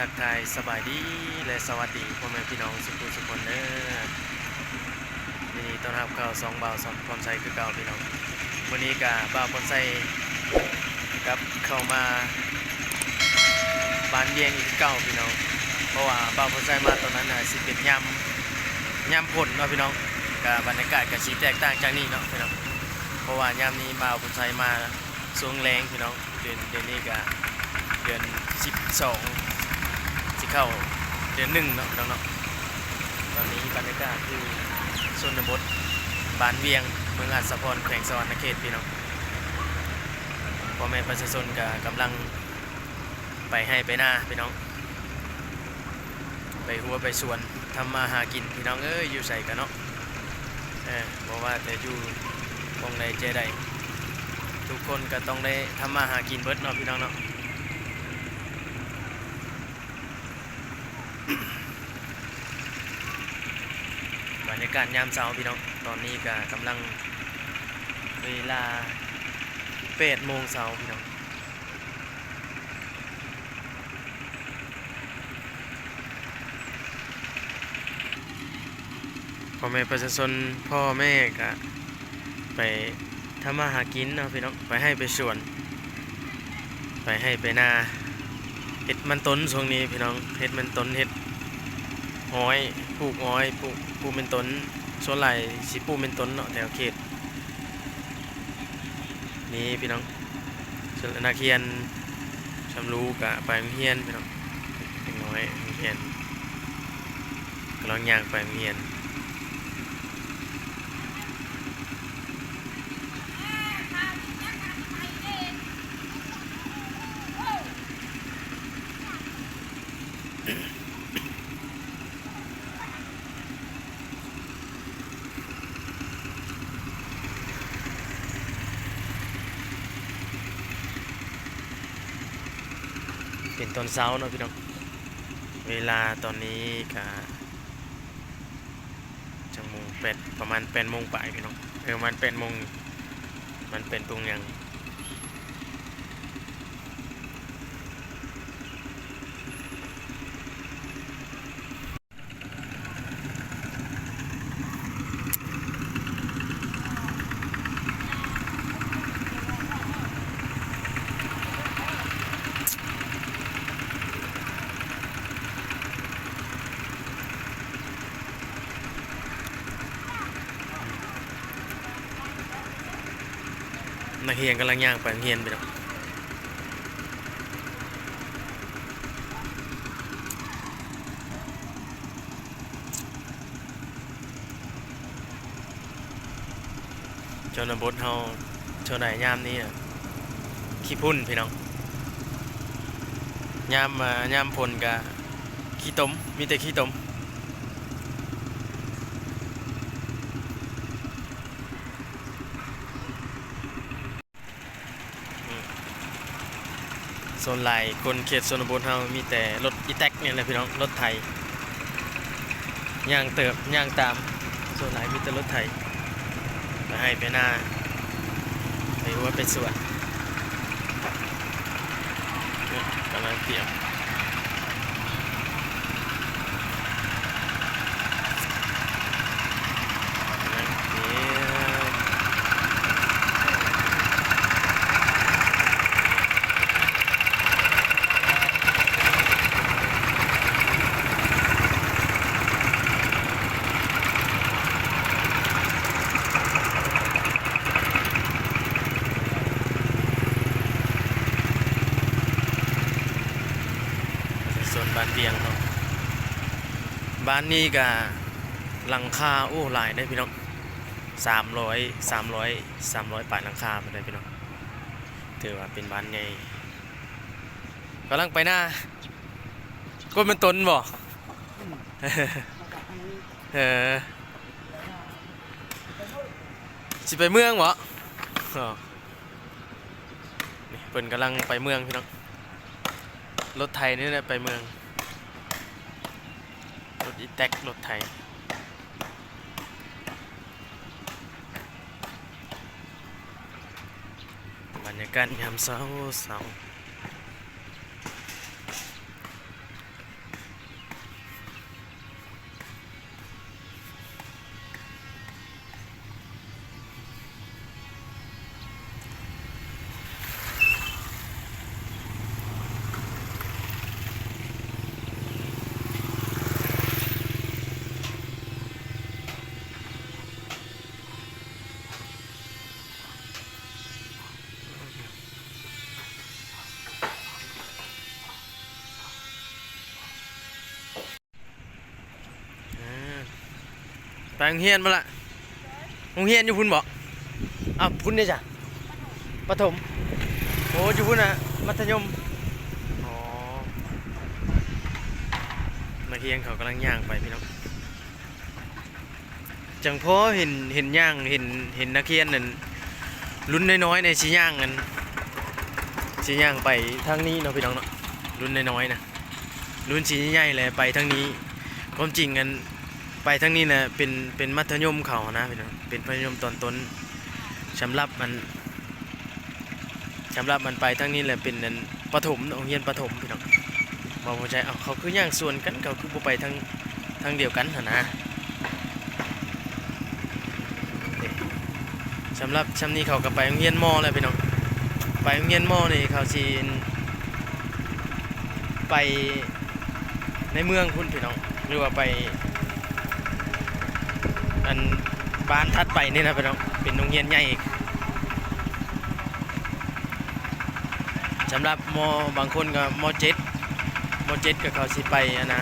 ทักทายสบายดีและสวัสดีพ่อแม่พี่น้องสุขุมสุขคนเด้อนี่ต้อนรับเข้าสองบ่าวสองพรไซคือเก่าพี่น้องวันนี้กับบ่าวพรไซกับเข้ามาบ้านเวียงอีกเก่าพี่น้องเพราะว่าบ่าวพรไซมาตอนนั้นน่ะสิเป็นยามฝนเนาะพี่น้องกับบรรยากาศกับสีแตกต่างจากนี้เนาะพี่น้องเพราะว่ายามนี้บ่าวพรไซมาช่วงแรงพี่น้องเดือนนี้กับเดือน12สิเข้าเดือน1เนาะพี่น้องเนาะตอนนี้บรรยากาศที่ชนบทบ้านเวียงเมืองอัศพรแขวงสะหวรรณเขตพี่น้องพ่อแม่ประชาชนก็กำลังไปให้ไปหน้าพี่น้องไปหัวไปสวนทำมาหากินพี่น้องเอ้ยอยู่ใส่กันเนาะบอกว่าแต่อยู่ตรงใดเจใดทุกคนก็ต้องได้ทำมาหากินเบิดเนาะพี่น้องเนาะบรรยากาศยามเช้าพี่น้องตอนนี้ก็กำลังเวลา8 โมงเช้าพี่น้องพ่อแม่ประชาชนพ่อแม่ก็ไปทำมาหากินเนาะพี่น้องไปให้ไปสวนไปให้ไปนาเห็ดมันต้นช่วงนี้พี่น้องเห็ดมันต้นเห็ดอ้อยปลูกอ้อยปลูกเป็นต้นส่วนไหลสิปลูกเป็นต้นเนาะแถวเขตนี้พี่น้องส่วนนาเคียนชำรูกะไปเฮียนพี่น้องเด็กน้อยเฮียนกำลังย่างไปเฮียนเป็นตอนเช้าเนาะพี่น้องเวลาตอนนี้ก็จังโมง8ประมาณ8 โมงปลายพี่น้องประมาณ8 โมงมันเป็นตรงยังนักเรียนกำลังย่างไปเฮียนพี่น้องชนบทเฮาชนไหนยามนี้ขี้พุ่นพี่น้องยามฝนกะขี้ต้มมีแต่ขี้ต้มโซนไหลคนเขตชนบทเฮามีแต่รถอีแท็กเนี่ยแหละพี่น้องรถไถย่างเติบย่างตามโซนไหลมีแต่รถไถไปให้ไปหน้าไปหัวไปสวนกำลังเตรียมส่วนบ้านเบียงเนาะบ้านนี้ก็หลังคาโอ้หลายได้พี่น้อง300 ปลายหลังคาไปได้พี่น้องถือว่าเป็นบ้านใหญ่กำลังไปหน้าก็เป็นต้นบ่เออสิไปเมืองบ่นี่เพิ่นกำลังไปเมืองพี่น้องรถไทยนี่แหละไปเมืองรถอีแท็กรถไทยบรรยากาศยามเช้า โรงเรียนบ่ล่ะโรงเรียนอยู่พุ่นบ่อ้าวพุ่นเด้จ้ะประถมโอ้อยู่พุ่นน่ะมัธยมอ๋อนักเรียนเขากำลังย่างไปพี่น้องจังพอเห็นย่างเห็นนักเรียนนั่นรุ่นน้อยๆในสิย่างกันสิย่างไปทางนี้เนาะพี่น้องเนาะรุ่นน้อยๆนะรุ่นสีใหญ่ๆเลยไปทางนี้ความจริงกันไปทางนี้นะเป็นมัธยมเขานะพี่น้องเป็นมัธยมตอนต้นสำหรับมันไปทางนี้แหละเป็นนั่นประถมโรงเรียนประถมพี่น้องบ่เข้าใจเขาคือย่างส่วนกันเขาคือบ่ไปทางเดียวกันหั่นนะสำหรับชั้นนี้เขาก็ไปโรงเรียนม.แล้วพี่น้องไปโรงเรียนม.นี่เขาสิไปในเมืองพุ่นพี่น้องหรือว่าไปอันบ้านทัดไปนี่นะพี่น้องเป็นโรงเรียนใหญ่อีกสำหรับม.บางคนก็ม.7ก็เขาสิไปนะ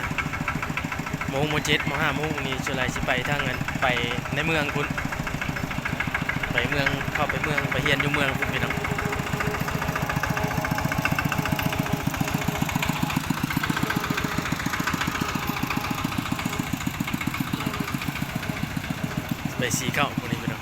ม.7ม.5มนี่ส่วนใหญ่สิไปทางนั้นไปในเมืองพุ่นไปเมืองเข้าไปเมืองไปเรียนอยู่เมืองพุ่นพี่น้องไปสีเข้าพวกนี้ไปดู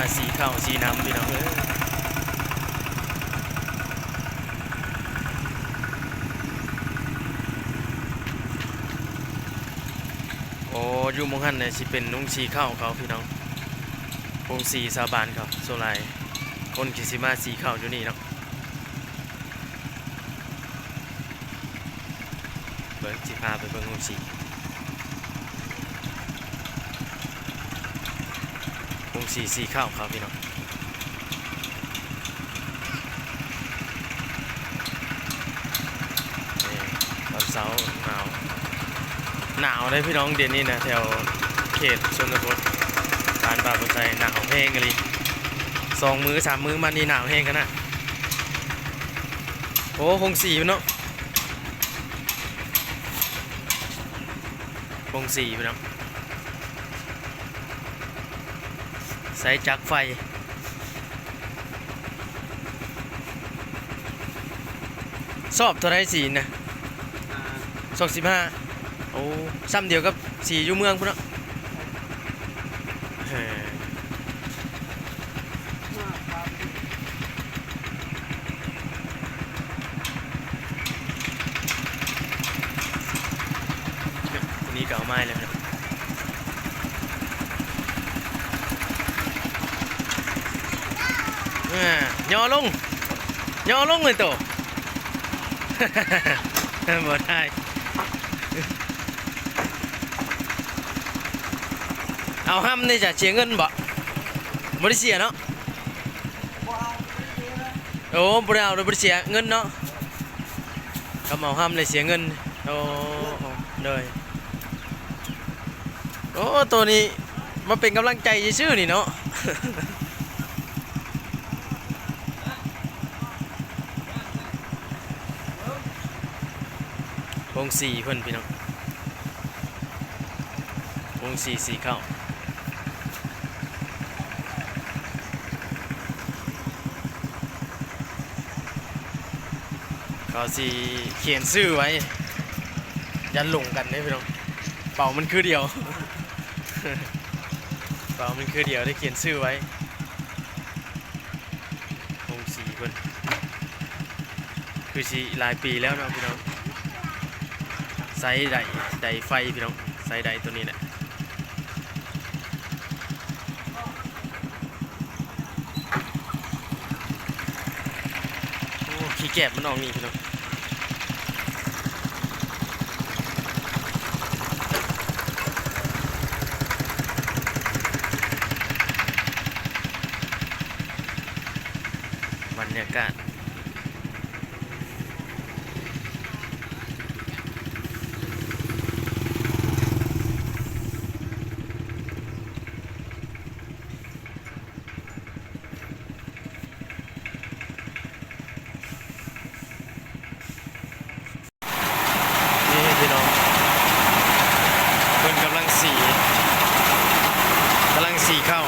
มาสีเข้าสีน้ำพี่น้องโอ้อยู่มงหันเนี่ยสิเป็นนุ่งสีเข้าเขาพี่น้องวงสีสาบานเขาโซไลคนกิสิมาสีเข้าอยู่นี่เนาะเบิ้งสิพาไปเบิ้งวงสีสีเข้าครับพี่น้องตอนเช้าหนาวเลยพี่น้องเดี๋ยวนี้นะแถวเขตชนบทบ้านป่าบนใจหนาวแห้งกันเลย2 มื้อ 3 มื้อมานี่หนาวแห้งกันนะโอ้พงสีเนาะพงสีพี่น้องใส่จักรไฟสอบเท่าไรสีนะ15โอ้ซ้ำเดียวกับสีอยู่เมืองพุ่นเนาะทีนี้เก่าไม้เลยนะย่อลงเลยตัว บ่ได้เอาห้ำนี่จะเสียเงินบ่ได้เสียเนาะโอ้บ่ได้เอาบ่ได้เสียเงินเนาะก็เอาห้ำเลยเสียเงินโอ้เลยโอ้ตัวนี้มาเป็นกำลังใจซื่อๆนี่เนาะวงสีเพิ่นพี่น้องวงสีเข้าเขาสีเขียนชื่อไว้ยันหลงกันได้พี่น้องเป่ามันคือเดียว เป่ามันคือเดียวได้เขียนชื่อไว้วงสีเพิ่นคือสีหลายปีแล้วเนาะพี่น้องไซด์ไดไฟพี่น้องไซด์ไดตัวนี้แหละโอ้ขี้แกบมันออกนี่พี่น้อง ากาศนี่พี่น้องเพิ่นกำลังสีเข้า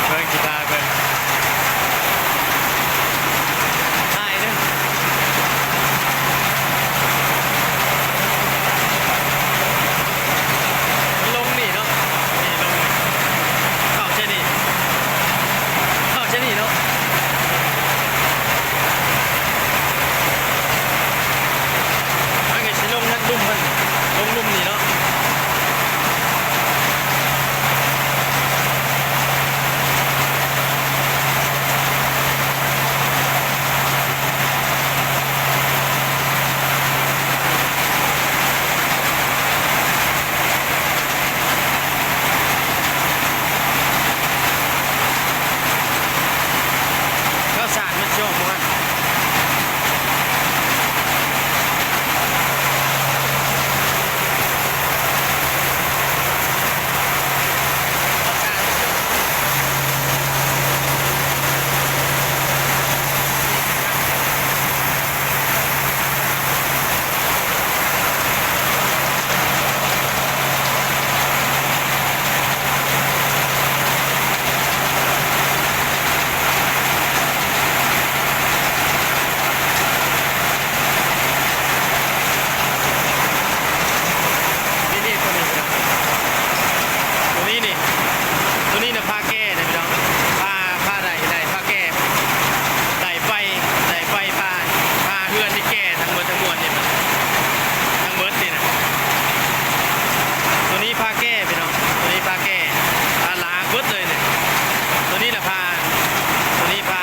เบิ่งกีตาร์เบิ่งอายเด้อมันลงนี่เนาะนี่ลงนี่เข้าใช่นี่เข้าใช่นี่เนาะมันก็สิลงทั้งลุ่มมันลงลุ่มนี่เนาะข้าวสารมันช่วงมันข้าวสารมันช่วงนี่ตัวนี้ตัวนี้นะพาแก้นะพี่น้องพาได้พาแก้ได้ไฟพาเฮือนที่แก้ทั้งหมดทั้งมวลนี่มันทั้งเบิดนี่นะตัวนี้พาแก้พี่น้องตัวนี้พาแก้พาล้างเบิดเลยเนี่ยตัวนี้นะตัวนี้พา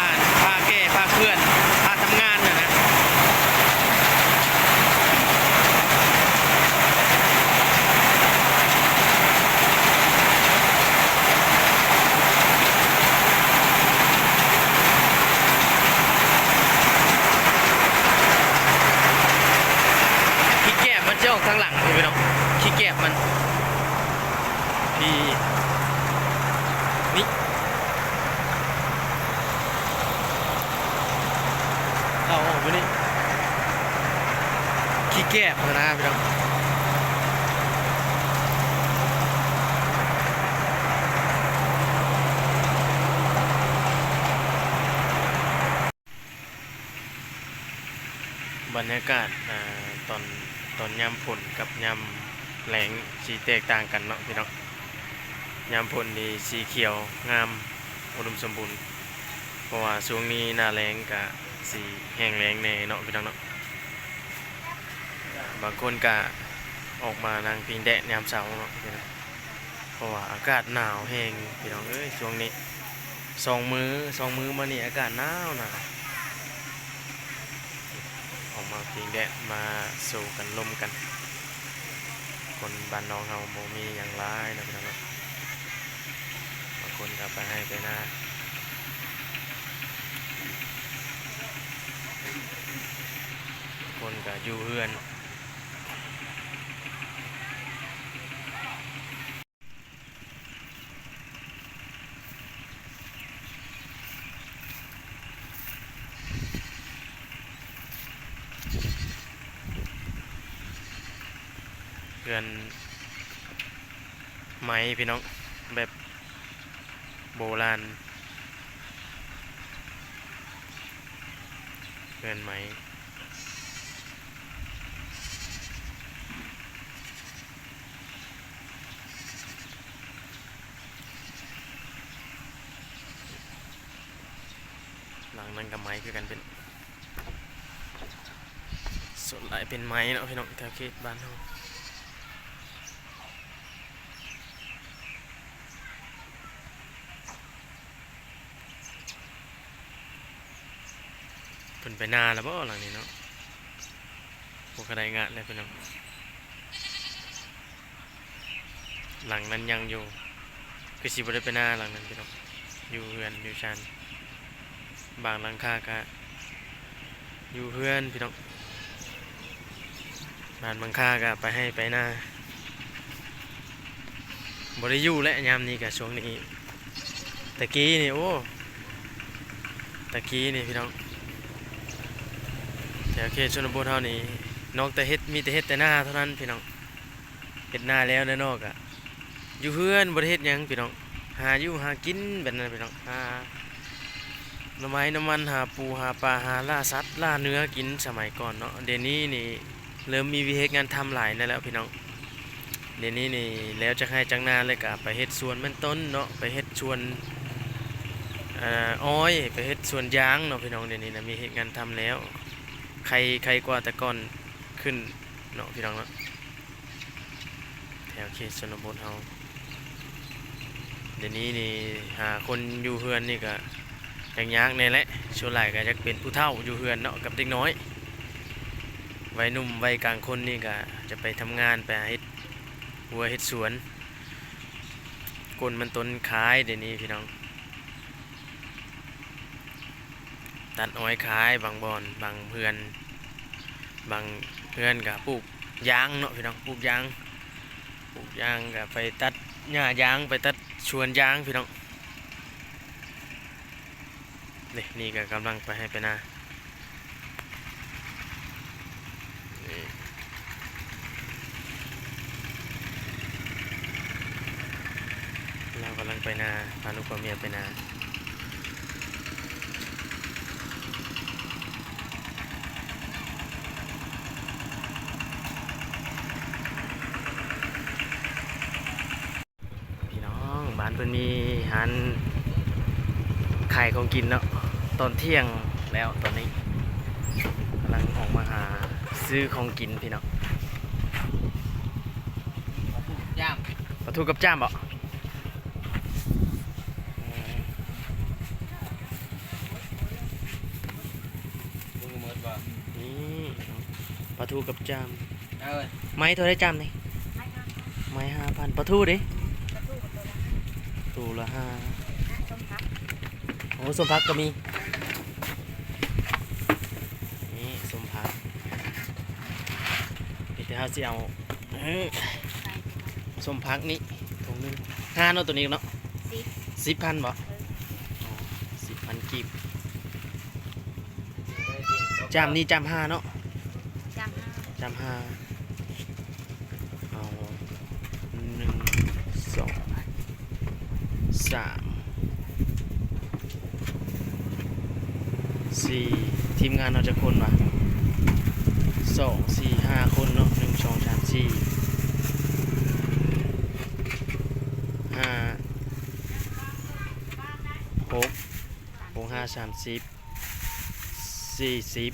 แก้พาเคลื่อนพาทำงานนะขี้แก้มันจะออกทางหลังพี่น้องขี้แก้มันพี่นี่เอาออกไปนี่ขี้แก้มันนะพี่น้องบรรยากาศตอนยามฝนกับยามแล้งสีแตกต่างกันเนาะพี่น้องยามฝนนี่สีเขียวงามอุดมสมบูรณ์เพราะว่าช่วงนี้หน้าแล้งกับสีแห้งแล้งแน่เนาะพี่น้องเนาะบางคนก็ออกมานั่งพิงแดดยามเช้าเนาะพี่น้องเพราะว่าอากาศหนาวแห้งพี่น้องเอ้ยช่วงนี้สองมื้อมานี่อากาศหนาวออกมาพิงแดดมาสู่กันลมกันคนบ้านน้องเฮาบ่มีหยังหลายนะพี่น้องเนาะบางคนก็ไปให้ไปนาคนก็อยู่เฮือนเฮือนไม้พี่น้องแบบโบราณเฮือนไม้หลังนั้นกับไม้คือกันเป็นส่วนหลายเป็นไม้เนาะพี่น้องแถวเขตบ้านเฮาเพิ่นไปนาแล้วบ่หลังนี้เนาะพวกกระไดงานเลยพี่น้อง หลังนั้นยังอยู่คือสิบ่ได้ไปหน้าหลังนั้นพี่น้องอยู่เฮือนอยู่ชันบางหลังคาก็อยู่เฮือนพี่น้องบ้านบางคาก็ไปให้ไปหน้าบ่ได้อยู่และยามนี้ก็ช่วงนี้ตะกี้นี่โอ้ตะกี้นี่พี่น้องแถวเขตชนบทเฮานี่นอกแต่เฮ็ดมีแต่เฮ็ดแต่หน้าเท่านั้นพี่น้องเฮ็ดหน้าแล้วในนอกอะอยู่เฮือนบ่ได้เฮ็ดหยังพี่น้องหาอยู่หากินแบบนั้นพี่น้องหาหน่อไม้น้ำมันหาปูหาปลาหาล่าสัตว์ล่าเนื้อกินสมัยก่อนเนาะเดี๋ยวนี้นี่เริ่มมีวิธีงานทำหลายนั่นแล้วพี่น้องเดี๋ยวนี้นี่แล้วจะให้จังนาเลยก็ไปเฮ็ดสวนมันต้นเนาะไปเฮ็ดสวนอ้อยไปเฮ็ดสวนยางเนาะพี่น้องเดี๋ยวนี้นะมีเฮ็ดงานทำแล้วใครกว่าแต่ก่อนขึ้นเนาะพี่น้องเนาะแถวเขตชนบทเฮาเดี๋ยวนี้นี่หาคนอยู่เฮือนนี่ก็ยากในแหละส่วนหลายก็จะเป็นผู้เฒ่าอยู่เฮือนเนาะกับเด็กน้อยวัยหนุ่มวัยกลางคนนี่ก็จะไปทำงานไปเฮ็ดหัวเฮ็ดสวนกนมันต้นขายเดี๋ยวนี้พี่น้องตัดอ้อยขายบางบอนบางเฮือนก็ปลูกยางเนาะพี่น้องปลูกยางก็ไปตัดหญ้ายางไปตัดชวนยางพี่น้องนี่ก็กำลังไปให้ไปนาเรากำลังไปนาพาลูกกับเมียไปนาพี่น้องบ้านเพิ่นมีอาหารขายของกินเนาะตอนเที่ยงแล้วตอนนี้กำลังออกมาหาซื้อของกินพี่น้องปลาทูกับจ้ามบ่นี่ปลาทูกับจ้ามไม้เท่าได้จ้ามนี่ไม้5,000ปลาทูดิตัวละ5โอ้ส้มพักก็มีนี่ส้มพักพี่เท้าสิเอาส้มพักนี่ถุงนึง5เนาะตัวนี้เนาะ10,000บ่10,000กีบจามนี่จาม5เนาะจาม5เอา1 2 3 4ทีมงานเราจะคนวะ2 4 5คนเนาะ1 2 3 4 5 6 5 30 40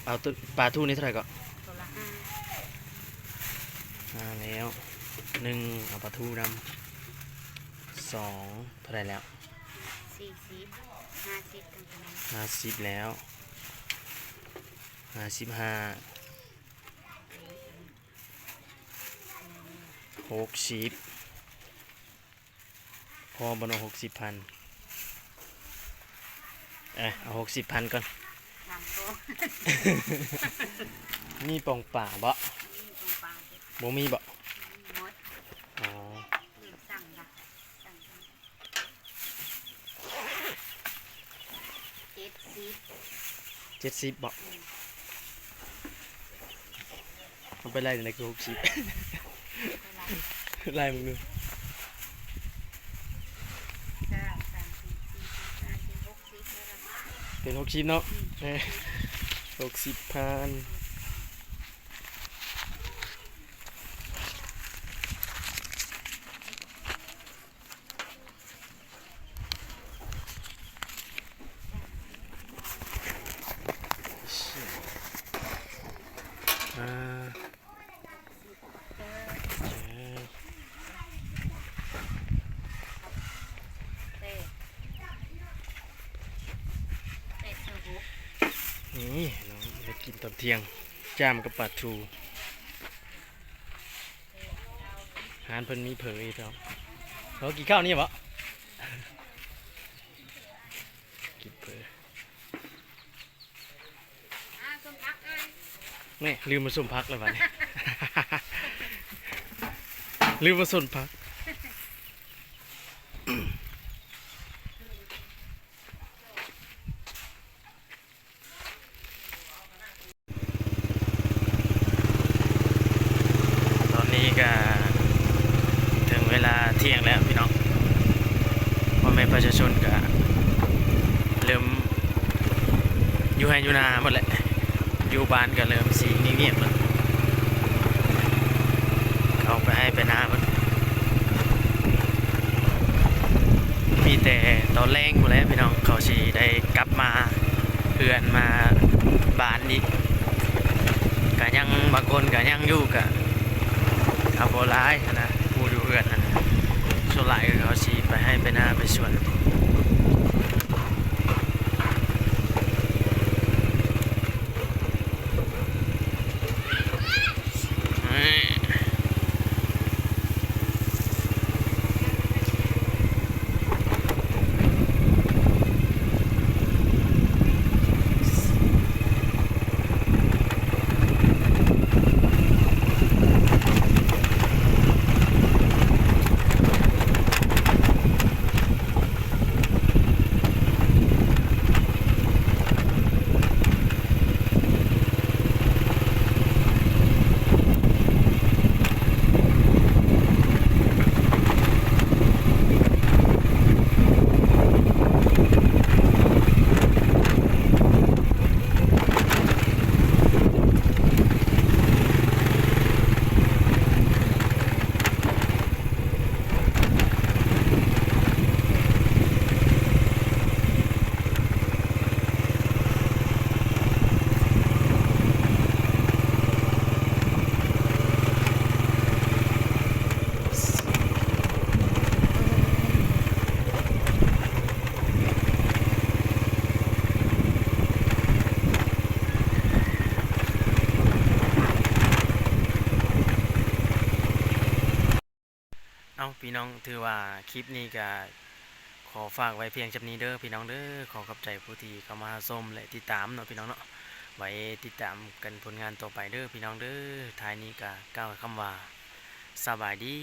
เอาตัวปลาทูนี่เท่าไหร่ก็ตัวละ5แล้ว1เอาปลาทูดำ2เท่าไหร่แล้ว50แล้ว55 60พอบนเอา60,000เอา60,000ก่อนมีปองป่าบ่บ่มีบ่อ๋อ70บ่เอาไปไล่ในคือ60ไล่มึงดูเป็น60เนาะ60,000นี่น้องไปกินตอนเที่ยงจ้ามกับปลาทู ารเพิ่นมีเผยพี่น้องเขากินข้าวนี่บ่กินเผยนี่ลืมมาสุ่มพักเลยวันนี้ ลืมมาสุ่มพักตอนนี้ก็ถึงเวลาเที่ยงแล้วพี่น้องพ่อแม่ประชาชนก็เริ่มอยู่ให้อยู่นาหมดแหละอยู่บ้านก็เริ่มสีเงียบๆแล้วเขาไปให้ไปนาหมดมีแต่ตอนแรงหมดแล้วพี่น้องเขาสีได้กลับมาเพื่อนมาบ้านอีกก็ยังบางคนก็ยังอยู่กับอาโบร้ายนะผู้อยู่เพื่อนนะส่วนหลายก็เขาสีไปให้ไปนาไปสวนเอาพี่น้องถือว่าคลิปนี้ก็ขอฝากไว้เพียงจำนี้เด้อพี่น้องเด้อขอขอบใจผู้ที่เข้ามาชมและติดตามเนาะพี่น้องเนาะไว้ติดตามกันผลงานต่อไปเด้อพี่น้องเด้อท้ายนี้ก็กล่าวคำว่าสบายดี